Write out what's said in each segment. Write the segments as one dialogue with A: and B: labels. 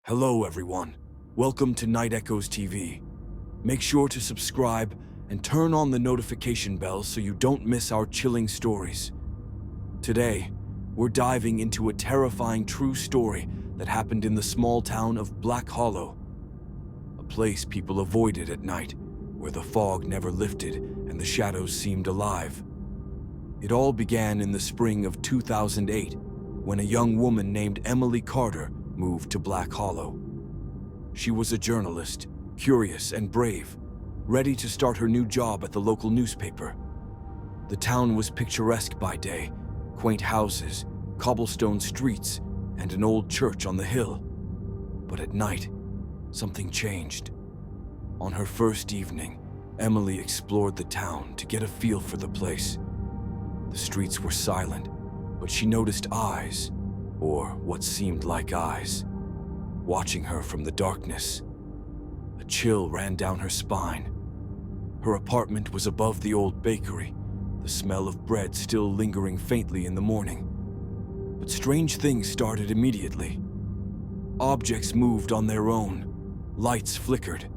A: Hello everyone, welcome to NightEchoesTV. Make sure to subscribe and turn on the notification bell so you don't miss our chilling stories. Today, we're diving into a terrifying true story that happened in the small town of Black Hollow. A place people avoided at night, where the fog never lifted and the shadows seemed alive. It all began in the spring of 2008, when a young woman named Emily Carter moved to Black Hollow. She was a journalist, curious and brave, ready to start her new job at the local newspaper. The town was picturesque by day, quaint houses, cobblestone streets, and an old church on the hill. But at night, something changed. On her first evening, Emily explored the town to get a feel for the place. The streets were silent, but she noticed eyes, or what seemed like eyes, watching her from the darkness. A chill ran down her spine. Her apartment was above the old bakery, the smell of bread still lingering faintly in the morning. But strange things started immediately. Objects moved on their own, lights flickered.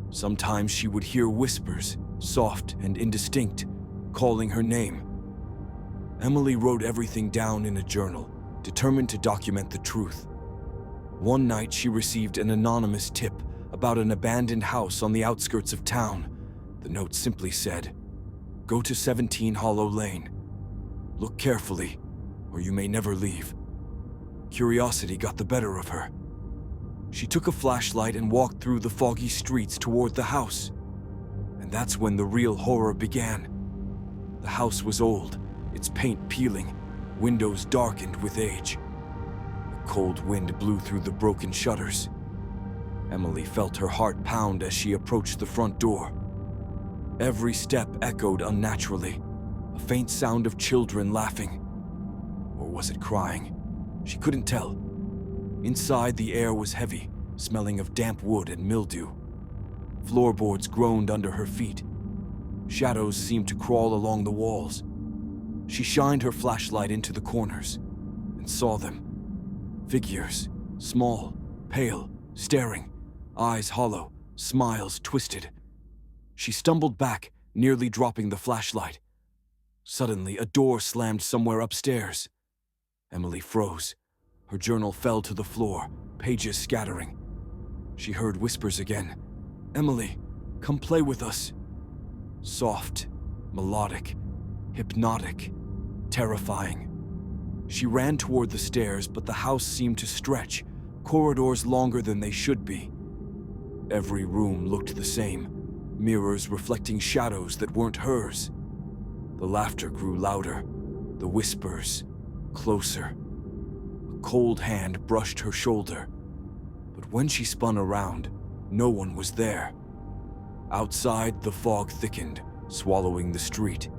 A: Sometimes she would hear whispers, soft and indistinct, calling her name. Emily wrote everything down in a journal, determined to document the truth. One night she received an anonymous tip about an abandoned house on the outskirts of town. The note simply said, "Go to 17 Hollow Lane. Look carefully, or you may never leave." Curiosity got the better of her. She took a flashlight and walked through the foggy streets toward the house. And that's when the real horror began. The house was old, its paint peeling, windows darkened with age. A cold wind blew through the broken shutters. Emily felt her heart pound as she approached the front door. Every step echoed unnaturally, a faint sound of children laughing. Or was it crying? She couldn't tell. Inside, the air was heavy, smelling of damp wood and mildew. Floorboards groaned under her feet. Shadows seemed to crawl along the walls. She shined her flashlight into the corners and saw them. Figures, small, pale, staring, eyes hollow, smiles twisted. She stumbled back, nearly dropping the flashlight. Suddenly, a door slammed somewhere upstairs. Emily froze. Her journal fell to the floor, pages scattering. She heard whispers again. "Emily, come play with us." Soft, melodic, hypnotic, terrifying. She ran toward the stairs, but the house seemed to stretch, corridors longer than they should be. Every room looked the same, mirrors reflecting shadows that weren't hers. The laughter grew louder, the whispers closer. A cold hand brushed her shoulder, but when she spun around, no one was there. Outside, the fog thickened, swallowing the street.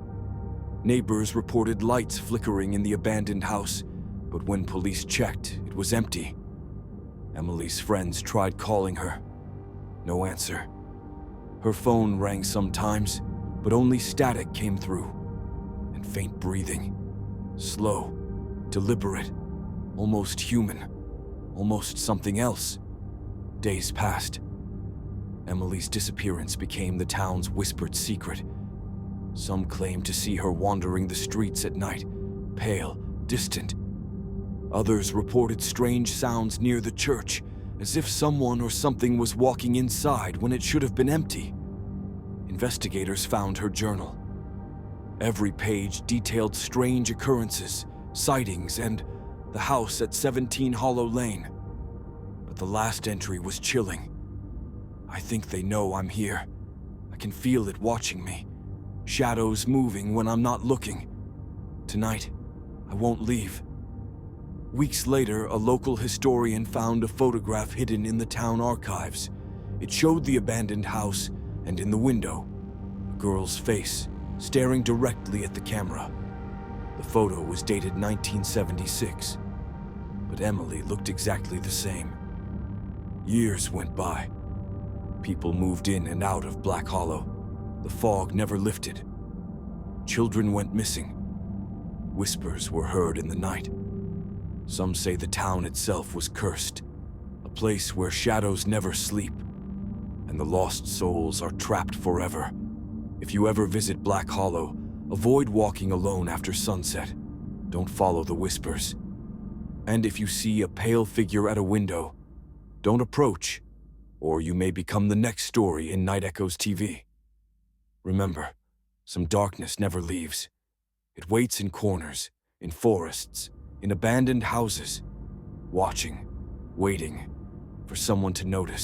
A: Neighbors reported lights flickering in the abandoned house, but when police checked, it was empty. Emily's friends tried calling her. No answer. Her phone rang sometimes, but only static came through, and faint breathing. Slow, deliberate, almost human, almost something else. Days passed. Emily's disappearance became the town's whispered secret. Some claimed to see her wandering the streets at night, pale, distant. Others reported strange sounds near the church, as if someone or something was walking inside when it should have been empty. Investigators found her journal. Every page detailed strange occurrences, sightings, and the house at 17 Hollow Lane. But the last entry was chilling. "I think they know I'm here. I can feel it watching me. Shadows moving when I'm not looking. Tonight, I won't leave." Weeks later, a local historian found a photograph hidden in the town archives. It showed the abandoned house, and in the window, a girl's face, staring directly at the camera. The photo was dated 1976, but Emily looked exactly the same. Years went by. People moved in and out of Black Hollow. The fog never lifted. Children went missing. Whispers were heard in the night. Some say the town itself was cursed, a place where shadows never sleep, and the lost souls are trapped forever. If you ever visit Black Hollow, avoid walking alone after sunset. Don't follow the whispers. And if you see a pale figure at a window, don't approach, or you may become the next story in Night Echoes TV. Remember, some darkness never leaves. It waits in corners, in forests, in abandoned houses, watching, waiting for someone to notice.